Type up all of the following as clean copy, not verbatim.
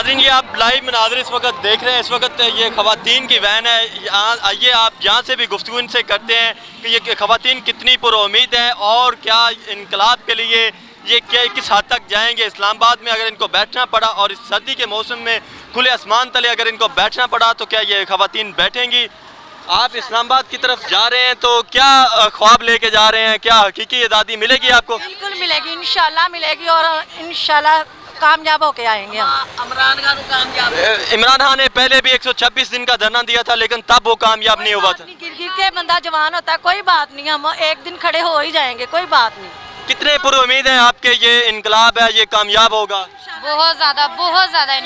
ناظرین یہ آپ لائیو مناظر اس وقت دیکھ رہے ہیں. اس وقت یہ خواتین کی وین ہے. آئیے آپ یہاں سے بھی گفتگو ان سے کرتے ہیں کہ یہ خواتین کتنی پر امید ہیں اور کیا انقلاب کے لیے یہ کس حد تک جائیں گے. اسلام آباد میں اگر ان کو بیٹھنا پڑا اور اس سردی کے موسم میں کھلے آسمان تلے اگر ان کو بیٹھنا پڑا تو کیا یہ خواتین بیٹھیں گی. آپ اسلام آباد کی طرف جا رہے ہیں تو کیا خواب لے کے جا رہے ہیں, کیا حقیقی آزادی ملے گی آپ کو؟ بالکل ملے گی, انشاءاللہ ملے گی اور انشاءاللہ کامیاب ہو کے آئیں گے ہم. عمران خان نے پہلے بھی 126 دن کا دھرنا دیا تھا لیکن تب وہ کامیاب نہیں ہوا تھا. گر گر کے بندہ جوان ہوتا ہے, کوئی بات نہیں, ہم ایک دن کھڑے ہو ہی جائیں گے, کوئی بات نہیں. کتنے پر امید ہیں آپ کے یہ انقلاب ہے یہ کامیاب ہوگا؟ بہت زیادہ ہے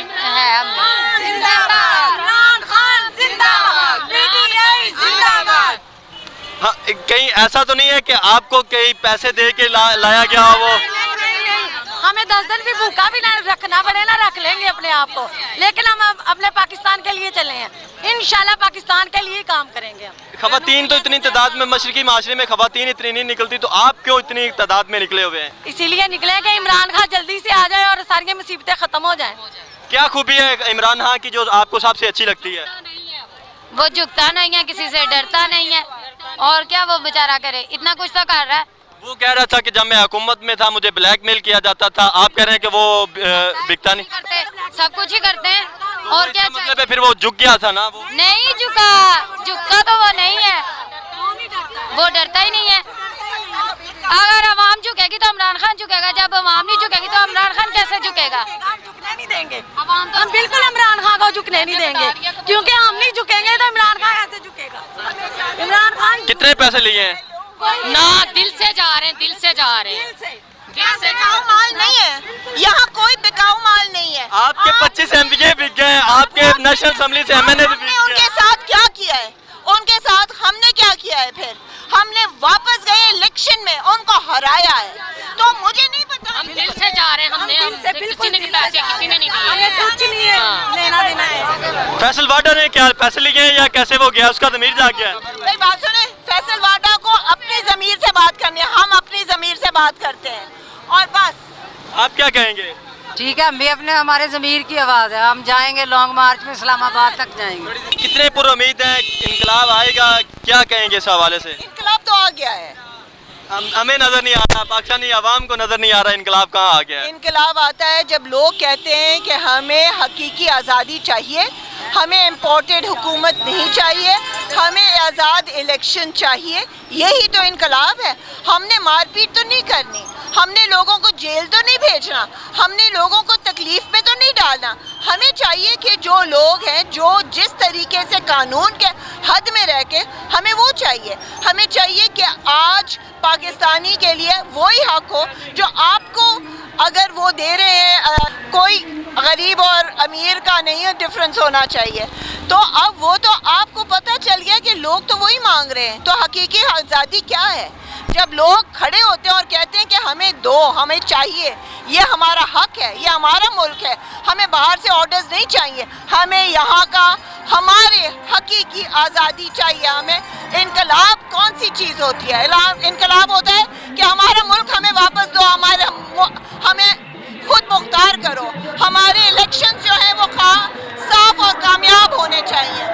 ہاں, کہیں ایسا تو نہیں ہے کہ آپ کو کئی پیسے دے کے لایا گیا ہو وہ؟ ہمیں 10 دن بھی بھوکا بھی نہ رکھنا پڑے نا, رکھ لیں گے اپنے آپ کو, لیکن ہم اپنے پاکستان کے لیے چلے ہیں. انشاءاللہ پاکستان کے لیے کام کریں گے ہم. خواتین تو اتنی تعداد میں مشرقی معاشرے میں خواتین اتنی نہیں نکلتی, تو آپ کیوں اتنی تعداد میں نکلے ہوئے ہیں؟ اسی لیے نکلے کہ عمران خان جلدی سے آ جائے اور ساری مصیبتیں ختم ہو جائیں. کیا خوبی ہے عمران خان کی جو آپ کو سب سے اچھی لگتی ہے؟ وہ جھکتا نہیں ہے, کسی سے ڈرتا نہیں ہے, اور کیا وہ بیچارہ کرے, اتنا کچھ تو کر رہا ہے. وہ کہہ رہا تھا کہ جب میں حکومت میں تھا مجھے بلیک میل کیا جاتا تھا, آپ کہہ رہے ہیں کہ وہ بکتا نہیں کرتے, سب کچھ ہی کرتے ہیں. اور کیا مطلب ہے پھر وہ جھک گیا تھا نا؟ وہ نہیں جھکا تو وہ نہیں ہے, وہ ڈرتا ہی نہیں ہے. اگر عوام جھکے گی تو عمران خان جھکے گا, جب عوام نہیں جھکے گی تو عمران خان کیسے جھکے گا؟ جھکنے نہیں دیں گے ہم, بالکل عمران خان کو جھکنے نہیں دیں گے, کیونکہ ہم نہیں جھکیں گے تو عمران خان ایسے جھکے گا. عمران خان کتنے پیسے لیے ہیں؟ نہ دل سے جا رہے ہیں, دل سے جا رہے ہیں. بکاؤ مال نہیں ہے یہاں, کوئی بکاؤ مال نہیں ہے. آپ کے 25 MPA بک گئے, آپ کے نیشنل اسمبلی سے MNA بھی بک ان کے ساتھ کیا کیا ہے, ان کے ساتھ ہم نے کیا کیا ہے, پھر ہم نے واپس گئے الیکشن میں ان کو ہرایا ہے. تو مجھے نہیں پتا, ہم دل سے جا رہے ہیں, ہم نے کسی نے پیسے کسی نے نہیں دیے. کچھ نہیں ہے لینا دینا ہے. فیصل واڈا نے کیا پیسے لیے ہیں یا کیسے وہ گیا, اس کا ضمیر جا گیا ہے؟ میری بات سنیں, فیصل واڈا کو اپنی ضمیر سے بات کرنی ہے, ہم اپنی ضمیر سے بات کرتے ہیں اور بس. آپ کیا کہیں گے؟ ٹھیک ہے, ہم بھی اپنے ہمارے ضمیر کی آواز ہے, ہم جائیں گے لانگ مارچ میں اسلام آباد تک جائیں گے. کتنے پر امید ہیں انقلاب آئے گا, کیا کہیں گے اس حوالے سے؟ انقلاب تو آ گیا ہے, ہمیں نظر نہیں آ رہا, پاکستانی عوام کو نظر نہیں آ رہا انقلاب کہاں آ گیا ہے. انقلاب آتا ہے جب لوگ کہتے ہیں کہ ہمیں حقیقی آزادی چاہیے, ہمیں امپورٹڈ حکومت نہیں چاہیے, ہمیں آزاد الیکشن چاہیے. یہی تو انقلاب ہے. ہم نے مار پیٹ تو نہیں کرنی, ہم نے لوگوں کو جیل تو نہیں بھیجنا, ہم نے لوگوں کو تکلیف میں تو نہیں ڈالنا. ہمیں چاہیے کہ جو لوگ ہیں جو جس طریقے سے قانون کے حد میں رہ کے, ہمیں وہ چاہیے. ہمیں چاہیے کہ آج پاکستانی کے لیے وہی حق ہو جو آپ کو اگر وہ دے رہے ہیں. کوئی غریب اور امیر کا نہیں ڈفرنس ہونا چاہیے. تو اب وہ تو آپ کو پتہ چل گیا کہ لوگ تو وہی مانگ رہے ہیں. تو حقیقی آزادی کیا ہے؟ جب لوگ کھڑے ہوتے ہیں اور کہتے ہیں کہ ہمیں دو, ہمیں چاہیے, یہ ہمارا حق ہے, یہ ہمارا ملک ہے, ہمیں باہر سے آرڈرز نہیں چاہیے, ہمیں یہاں کا ہمارے حقیقی آزادی چاہیے. ہمیں انقلاب کون سی چیز ہوتی ہے؟ انقلاب ہوتا ہے کہ ہمارا ملک ہمیں واپس دو, ہمیں خود مختار کرو. ہمارے الیکشن جو ہیں وہ صاف اور کامیاب ہونے چاہیے.